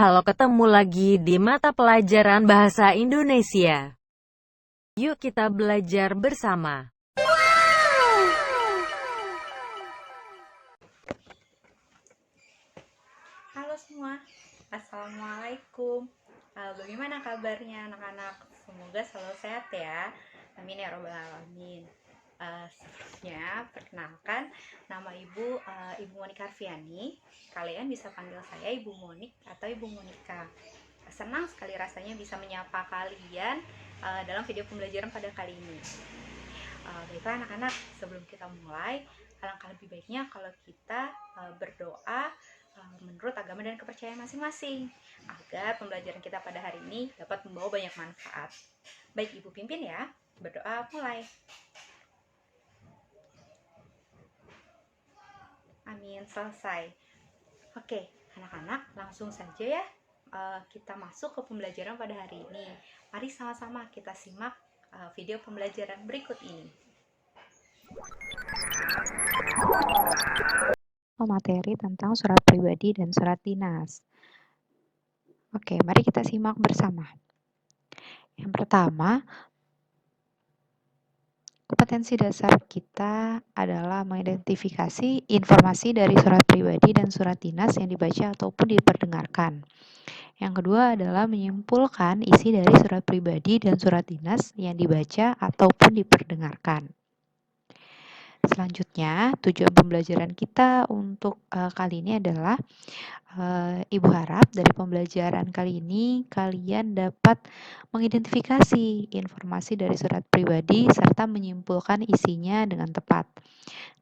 Halo, ketemu lagi di mata pelajaran Bahasa Indonesia. Yuk kita belajar bersama. Halo semua, Assalamualaikum. Bagaimana kabarnya anak-anak? Semoga selalu sehat ya. Amin ya robbal alamin. Sebelumnya perkenalkan, nama Ibu Monika Arfiani. Kalian bisa panggil saya Ibu Monik atau Ibu Monika. Senang sekali rasanya bisa menyapa kalian dalam video pembelajaran pada kali ini. Baiklah anak-anak, sebelum kita mulai, alangkah lebih baiknya kalau kita berdoa menurut agama dan kepercayaan masing-masing, agar pembelajaran kita pada hari ini dapat membawa banyak manfaat. Baik, Ibu pimpin ya. Berdoa mulai. Amin, selesai. Oke, anak-anak, langsung saja ya kita masuk ke pembelajaran pada hari ini. Mari sama-sama kita simak video pembelajaran berikut ini. Materi tentang surat pribadi dan surat dinas. Oke, mari kita simak bersama. Yang pertama, kompetensi dasar kita adalah mengidentifikasi informasi dari surat pribadi dan surat dinas yang dibaca ataupun diperdengarkan. Yang kedua adalah menyimpulkan isi dari surat pribadi dan surat dinas yang dibaca ataupun diperdengarkan. Selanjutnya, tujuan pembelajaran kita untuk kali ini adalah Ibu harap dari pembelajaran kali ini kalian dapat mengidentifikasi informasi dari surat pribadi serta menyimpulkan isinya dengan tepat.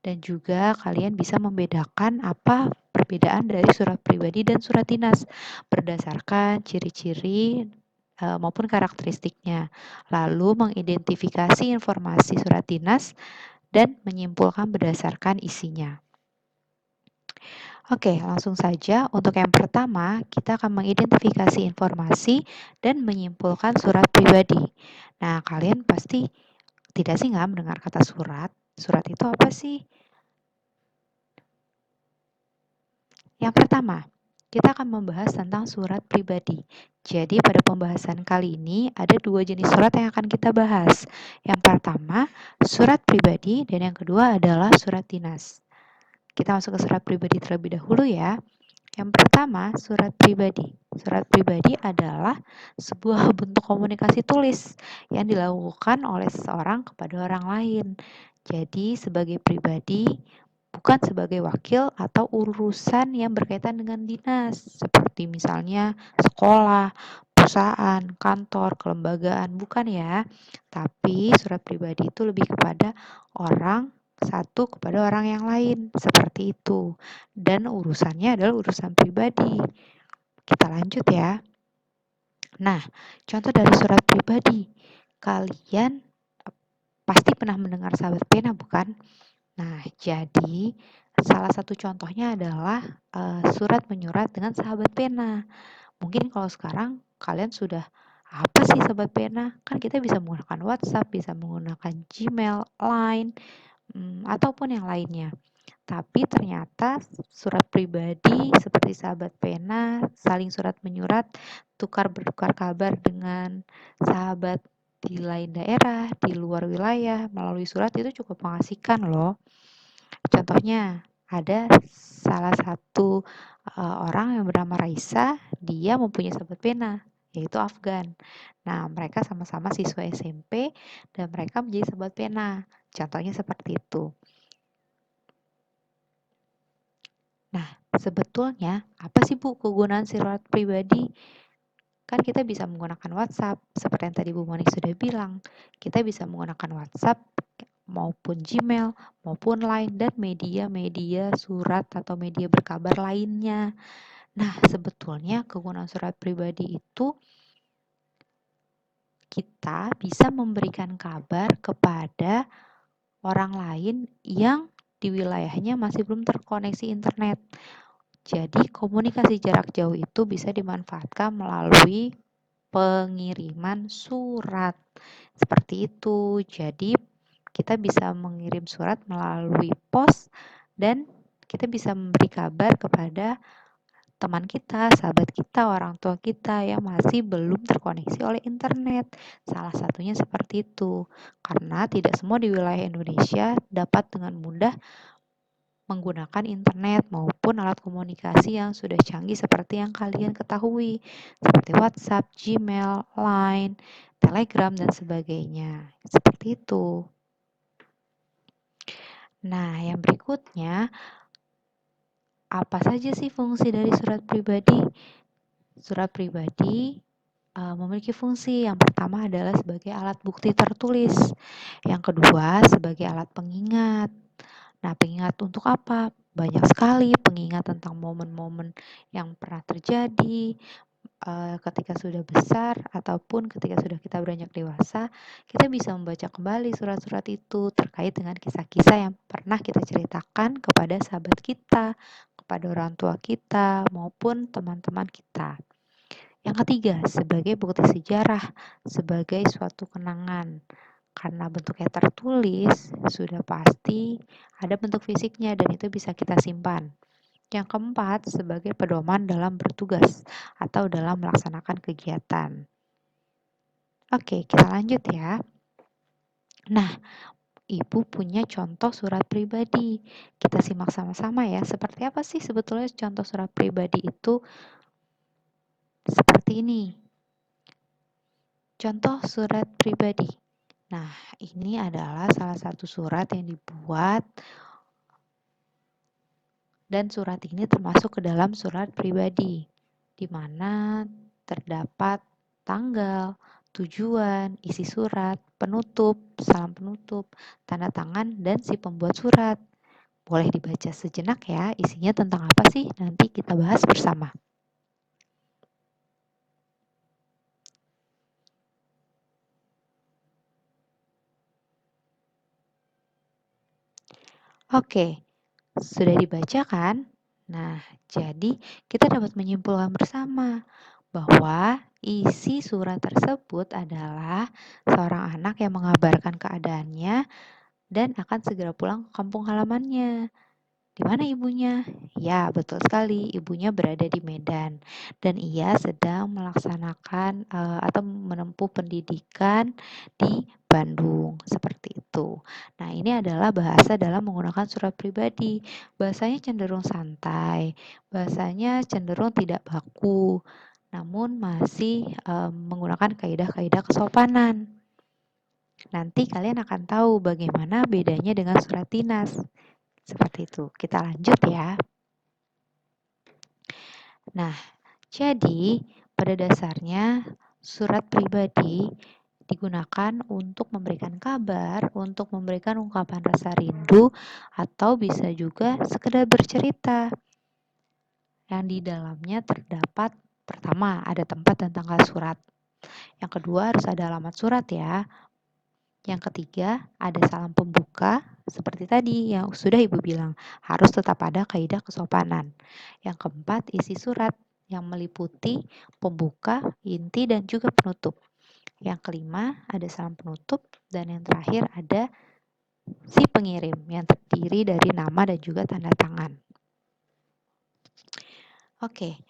Dan juga kalian bisa membedakan apa perbedaan dari surat pribadi dan surat dinas berdasarkan ciri-ciri maupun karakteristiknya. Lalu mengidentifikasi informasi surat dinas dan menyimpulkan berdasarkan isinya. Oke, langsung saja. Untuk yang pertama, kita akan mengidentifikasi informasi dan menyimpulkan surat pribadi. Nah, kalian pasti tidak sih nggak mendengar kata surat? Surat itu apa sih? Yang pertama, kita akan membahas tentang surat pribadi. Jadi, pada pembahasan kali ini ada dua jenis surat yang akan kita bahas. Yang pertama, surat pribadi, dan yang kedua adalah surat dinas. Kita masuk ke surat pribadi terlebih dahulu ya. Yang pertama, surat pribadi. Surat pribadi adalah sebuah bentuk komunikasi tulis yang dilakukan oleh seseorang kepada orang lain. Jadi, sebagai pribadi, bukan sebagai wakil atau urusan yang berkaitan dengan dinas, seperti misalnya sekolah, perusahaan, kantor, kelembagaan, bukan ya. Tapi surat pribadi itu lebih kepada orang satu kepada orang yang lain, seperti itu. Dan urusannya adalah urusan pribadi. Kita lanjut ya. Nah, contoh dari surat pribadi. Kalian pasti pernah mendengar sahabat pena, bukan? Nah, jadi salah satu contohnya adalah surat menyurat dengan sahabat pena. Mungkin kalau sekarang kalian sudah apa sih sahabat pena? Kan kita bisa menggunakan WhatsApp, bisa menggunakan Gmail, Line, ataupun yang lainnya. Tapi ternyata surat pribadi seperti sahabat pena, saling surat menyurat, bertukar kabar dengan sahabat di lain daerah, di luar wilayah, melalui surat itu cukup mengasihkan loh. Contohnya, ada salah satu orang yang bernama Raisa, dia mempunyai sahabat pena, yaitu Afgan. Nah, mereka sama-sama siswa SMP dan mereka menjadi sahabat pena. Contohnya seperti itu. Nah, sebetulnya apa sih Bu kegunaan surat pribadi? Kan kita bisa menggunakan WhatsApp, seperti yang tadi Bu Monik sudah bilang. Kita bisa menggunakan WhatsApp maupun Gmail, maupun Line, dan media-media surat atau media berkabar lainnya. Nah, sebetulnya kegunaan surat pribadi itu kita bisa memberikan kabar kepada orang lain yang di wilayahnya masih belum terkoneksi internet. Jadi komunikasi jarak jauh itu bisa dimanfaatkan melalui pengiriman surat. Seperti itu. Jadi kita bisa mengirim surat melalui pos dan kita bisa memberi kabar kepada teman kita, sahabat kita, orang tua kita yang masih belum terkoneksi oleh internet. Salah satunya seperti itu, karena tidak semua di wilayah Indonesia dapat dengan mudah menggunakan internet maupun alat komunikasi yang sudah canggih seperti yang kalian ketahui, seperti WhatsApp, Gmail, Line, Telegram, dan sebagainya. Seperti itu. Nah, yang berikutnya, apa saja sih fungsi dari surat pribadi? Surat pribadi memiliki fungsi. Yang pertama adalah sebagai alat bukti tertulis. Yang kedua, sebagai alat pengingat. Nah, pengingat untuk apa? Banyak sekali pengingat tentang momen-momen yang pernah terjadi ketika sudah besar ataupun ketika sudah kita beranjak dewasa, kita bisa membaca kembali surat-surat itu terkait dengan kisah-kisah yang pernah kita ceritakan kepada sahabat kita, kepada orang tua kita, maupun teman-teman kita. Yang ketiga, sebagai bukti sejarah, sebagai suatu kenangan. Karena bentuknya tertulis, sudah pasti ada bentuk fisiknya dan itu bisa kita simpan. Yang keempat, sebagai pedoman dalam bertugas atau dalam melaksanakan kegiatan. Oke, kita lanjut ya. Nah, Ibu punya contoh surat pribadi. Kita simak sama-sama ya. Seperti apa sih sebetulnya contoh surat pribadi itu? Seperti ini. Contoh surat pribadi. Nah, ini adalah salah satu surat yang dibuat dan surat ini termasuk ke dalam surat pribadi, di mana terdapat tanggal, tujuan, isi surat, penutup, salam penutup, tanda tangan, dan si pembuat surat. Boleh dibaca sejenak ya, isinya tentang apa sih? Nanti kita bahas bersama. Oke, sudah dibaca kan? Nah, jadi kita dapat menyimpulkan bersama bahwa isi surat tersebut adalah seorang anak yang mengabarkan keadaannya dan akan segera pulang ke kampung halamannya. Di mana ibunya? Ya, betul sekali. Ibunya berada di Medan dan ia sedang melaksanakan atau menempuh pendidikan di Bandung. Seperti itu. Nah, ini adalah bahasa dalam menggunakan surat pribadi. Bahasanya cenderung santai, bahasanya cenderung tidak baku, namun masih menggunakan kaidah-kaidah kesopanan. Nanti kalian akan tahu bagaimana bedanya dengan surat dinas. Seperti itu. Kita lanjut ya. Nah, jadi pada dasarnya surat pribadi digunakan untuk memberikan kabar, untuk memberikan ungkapan rasa rindu, atau bisa juga sekedar bercerita. Yang di dalamnya terdapat pertama ada tempat dan tanggal surat. Yang kedua harus ada alamat surat ya. Yang ketiga, ada salam pembuka, seperti tadi yang sudah Ibu bilang, harus tetap ada kaidah kesopanan. Yang keempat, isi surat yang meliputi pembuka, inti, dan juga penutup. Yang kelima, ada salam penutup, dan yang terakhir ada si pengirim yang terdiri dari nama dan juga tanda tangan. Oke,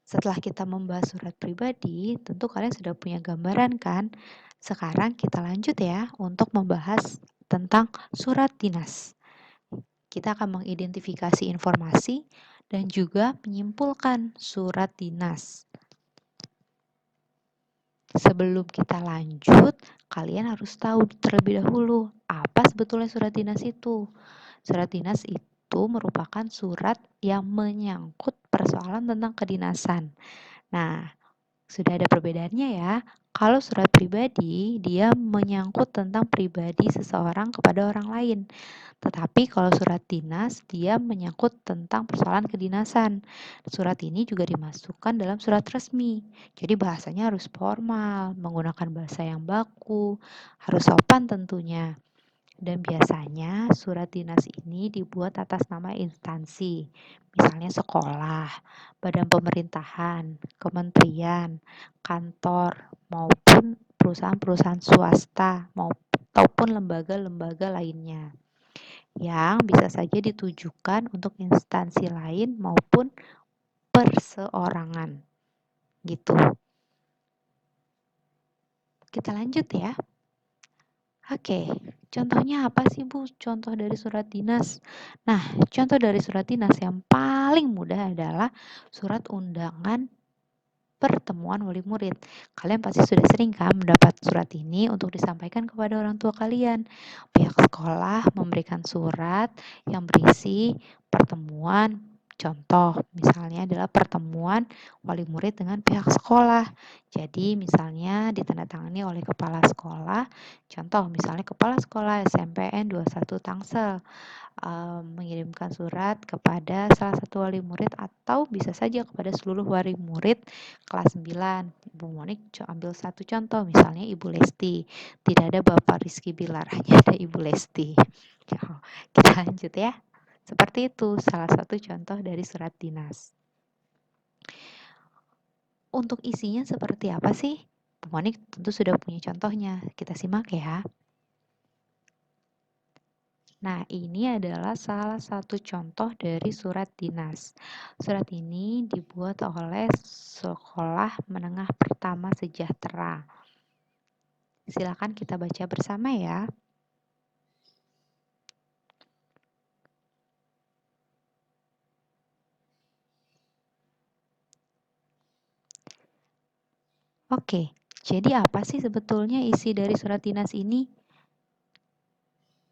setelah kita membahas surat pribadi, tentu kalian sudah punya gambaran kan? Sekarang kita lanjut ya untuk membahas tentang surat dinas. Kita akan mengidentifikasi informasi dan juga menyimpulkan surat dinas. Sebelum kita lanjut, kalian harus tahu terlebih dahulu apa sebetulnya surat dinas itu. Surat dinas itu merupakan surat yang menyangkut persoalan tentang kedinasan. Nah, sudah ada perbedaannya ya. Kalau surat pribadi, dia menyangkut tentang pribadi seseorang kepada orang lain. Tetapi kalau surat dinas, dia menyangkut tentang persoalan kedinasan. Surat ini juga dimasukkan dalam surat resmi. Jadi bahasanya harus formal, menggunakan bahasa yang baku, harus sopan tentunya. Dan biasanya surat dinas ini dibuat atas nama instansi, misalnya sekolah, badan pemerintahan, kementerian, kantor, maupun perusahaan-perusahaan swasta, maupun lembaga-lembaga lainnya yang bisa saja ditujukan untuk instansi lain maupun perseorangan. Gitu. Kita lanjut ya. Oke, contohnya apa sih Bu? Contoh dari surat dinas. Nah, contoh dari surat dinas yang paling mudah adalah surat undangan pertemuan wali murid. Kalian pasti sudah sering kan mendapat surat ini untuk disampaikan kepada orang tua kalian. Pihak sekolah memberikan surat yang berisi pertemuan. Contoh, misalnya adalah pertemuan wali murid dengan pihak sekolah. Jadi, misalnya ditandatangani oleh kepala sekolah. Contoh, misalnya kepala sekolah SMPN 21 Tangsel mengirimkan surat kepada salah satu wali murid atau bisa saja kepada seluruh wali murid kelas 9. Ibu Monik ambil satu contoh, misalnya Ibu Lesti. Tidak ada Bapak Rizky Bilar, hanya ada Ibu Lesti. Kita lanjut ya. Seperti itu salah satu contoh dari surat dinas. Untuk isinya seperti apa sih? Bu Monik tentu sudah punya contohnya. Kita simak ya. Nah, ini adalah salah satu contoh dari surat dinas. Surat ini dibuat oleh Sekolah Menengah Pertama Sejahtera. Silakan kita baca bersama ya. Oke, jadi apa sih sebetulnya isi dari surat dinas ini?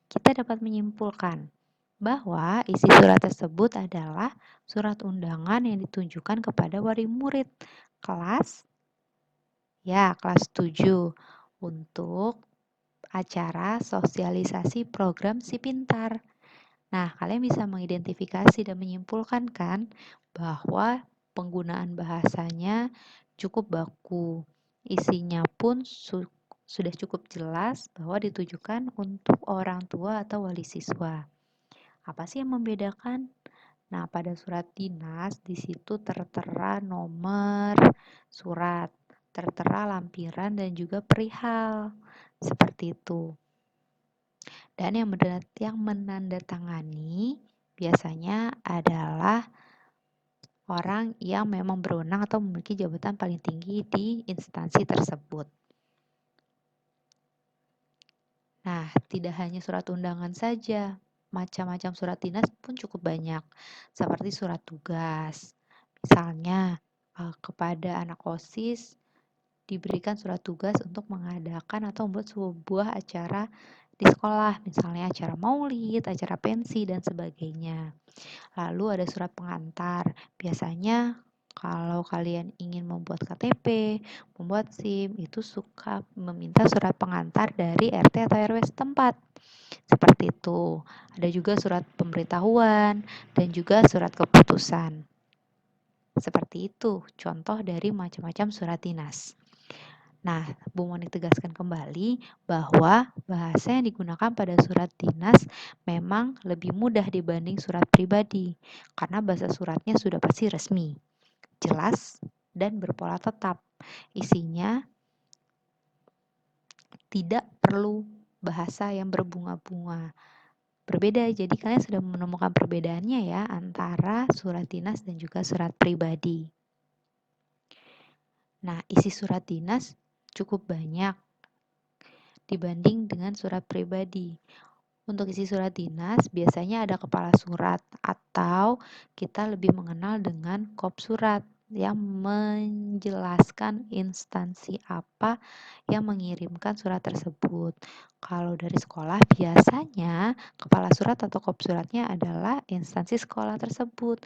Kita dapat menyimpulkan bahwa isi surat tersebut adalah surat undangan yang ditujukan kepada wali murid kelas 7 untuk acara sosialisasi program Si Pintar. Nah, kalian bisa mengidentifikasi dan menyimpulkan kan bahwa penggunaan bahasanya cukup baku. Isinya pun sudah cukup jelas bahwa ditujukan untuk orang tua atau wali siswa. Apa sih yang membedakan? Nah, pada surat dinas di situ tertera nomor surat, tertera lampiran dan juga perihal. Seperti itu. Dan yang menandatangani biasanya adalah orang yang memang berwenang atau memiliki jabatan paling tinggi di instansi tersebut. Nah, tidak hanya surat undangan saja, macam-macam surat dinas pun cukup banyak, seperti surat tugas. Misalnya, kepada anak OSIS diberikan surat tugas untuk mengadakan atau membuat sebuah acara di sekolah, misalnya acara maulid, acara pensi, dan sebagainya. Lalu ada surat pengantar. Biasanya kalau kalian ingin membuat KTP, membuat SIM, itu suka meminta surat pengantar dari RT atau RW setempat. Seperti itu. Ada juga surat pemberitahuan dan juga surat keputusan. Seperti itu contoh dari macam-macam surat dinas. Nah, Bu Moni tegaskan kembali bahwa bahasa yang digunakan pada surat dinas memang lebih mudah dibanding surat pribadi, karena bahasa suratnya sudah pasti resmi, jelas, dan berpola tetap. Isinya tidak perlu bahasa yang berbunga-bunga. Berbeda, jadi kalian sudah menemukan perbedaannya ya antara surat dinas dan juga surat pribadi. Nah, isi surat dinas cukup banyak dibanding dengan surat pribadi. Untuk isi surat dinas biasanya ada kepala surat atau kita lebih mengenal dengan kop surat yang menjelaskan instansi apa yang mengirimkan surat tersebut. Kalau dari sekolah biasanya kepala surat atau kop suratnya adalah instansi sekolah tersebut.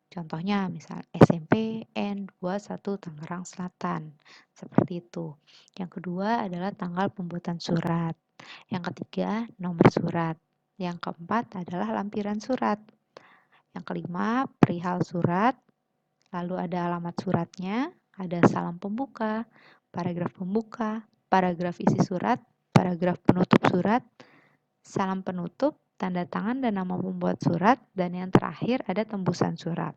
Contohnya misal SMPN 21 Tangerang Selatan. Seperti itu. Yang kedua adalah tanggal pembuatan surat. Yang ketiga, nomor surat. Yang keempat adalah lampiran surat. Yang kelima, perihal surat. Lalu ada alamat suratnya, ada salam pembuka, paragraf isi surat, paragraf penutup surat, salam penutup, tanda tangan dan nama pembuat surat, dan yang terakhir ada tembusan surat.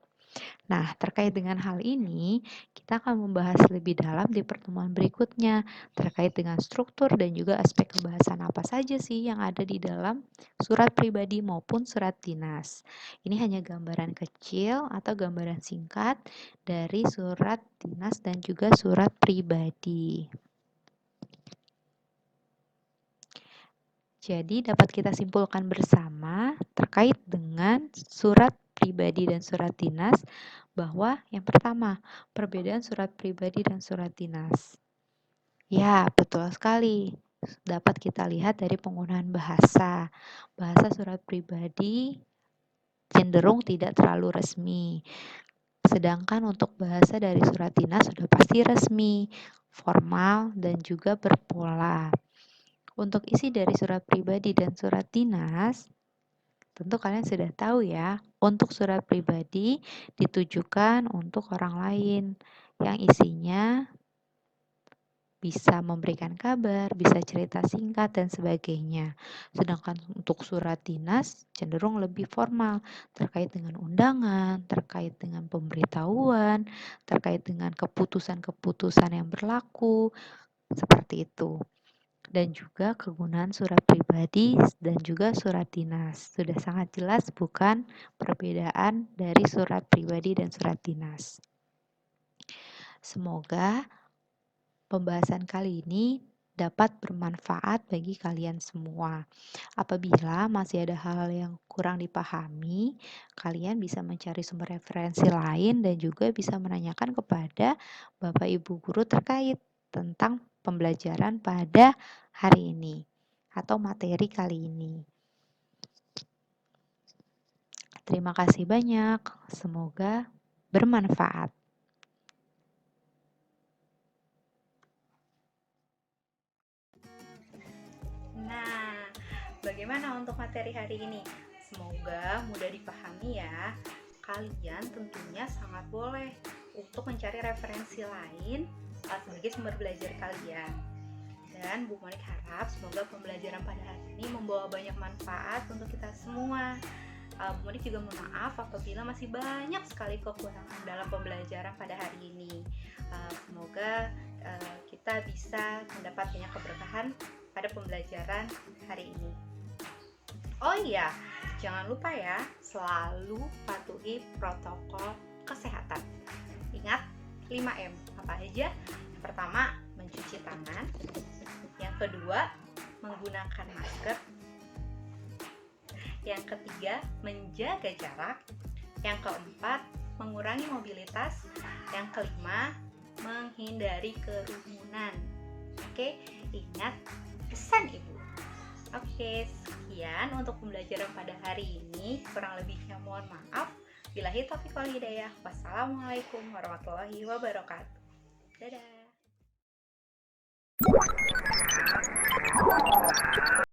Nah, terkait dengan hal ini, kita akan membahas lebih dalam di pertemuan berikutnya terkait dengan struktur dan juga aspek kebahasan apa saja sih yang ada di dalam surat pribadi maupun surat dinas. Ini hanya gambaran kecil atau gambaran singkat dari surat dinas dan juga surat pribadi. Jadi dapat kita simpulkan bersama terkait dengan surat pribadi dan surat dinas bahwa yang pertama, perbedaan surat pribadi dan surat dinas. Ya, betul sekali. Dapat kita lihat dari penggunaan bahasa. Bahasa surat pribadi cenderung tidak terlalu resmi. Sedangkan untuk bahasa dari surat dinas sudah pasti resmi, formal, dan juga berpola. Untuk isi dari surat pribadi dan surat dinas, tentu kalian sudah tahu ya, untuk surat pribadi ditujukan untuk orang lain yang isinya bisa memberikan kabar, bisa cerita singkat, dan sebagainya. Sedangkan untuk surat dinas cenderung lebih formal, terkait dengan undangan, terkait dengan pemberitahuan, terkait dengan keputusan-keputusan yang berlaku, seperti itu. Dan juga kegunaan surat pribadi dan juga surat dinas. Sudah sangat jelas bukan perbedaan dari surat pribadi dan surat dinas. Semoga pembahasan kali ini dapat bermanfaat bagi kalian semua. Apabila masih ada hal yang kurang dipahami, kalian bisa mencari sumber referensi lain dan juga bisa menanyakan kepada Bapak Ibu guru terkait tentang pembelajaran pada hari ini atau materi kali ini. Terima kasih banyak, semoga bermanfaat. Nah, bagaimana untuk materi hari ini? Semoga mudah dipahami ya. Kalian tentunya sangat boleh untuk mencari referensi lain sebagai sumber belajar kalian. Dan Bu Monik harap semoga pembelajaran pada hari ini membawa banyak manfaat untuk kita semua. Bu Monik juga mohon maaf apabila masih banyak sekali kekurangan dalam pembelajaran pada hari ini. Semoga kita bisa mendapat banyak keberkahan pada pembelajaran hari ini. Oh iya, jangan lupa ya, selalu patuhi protokol kesehatan. Ingat 5M, apa aja? Yang pertama, mencuci tangan. Yang kedua, menggunakan masker. Yang ketiga, menjaga jarak. Yang keempat, mengurangi mobilitas. Yang kelima, menghindari kerumunan. Oke, ingat pesan Ibu. Oke, sekian untuk pembelajaran pada hari ini. Kurang lebihnya mohon maaf. Billahi taufiq wal hidayah. Wassalamualaikum warahmatullahi wabarakatuh. Dadah.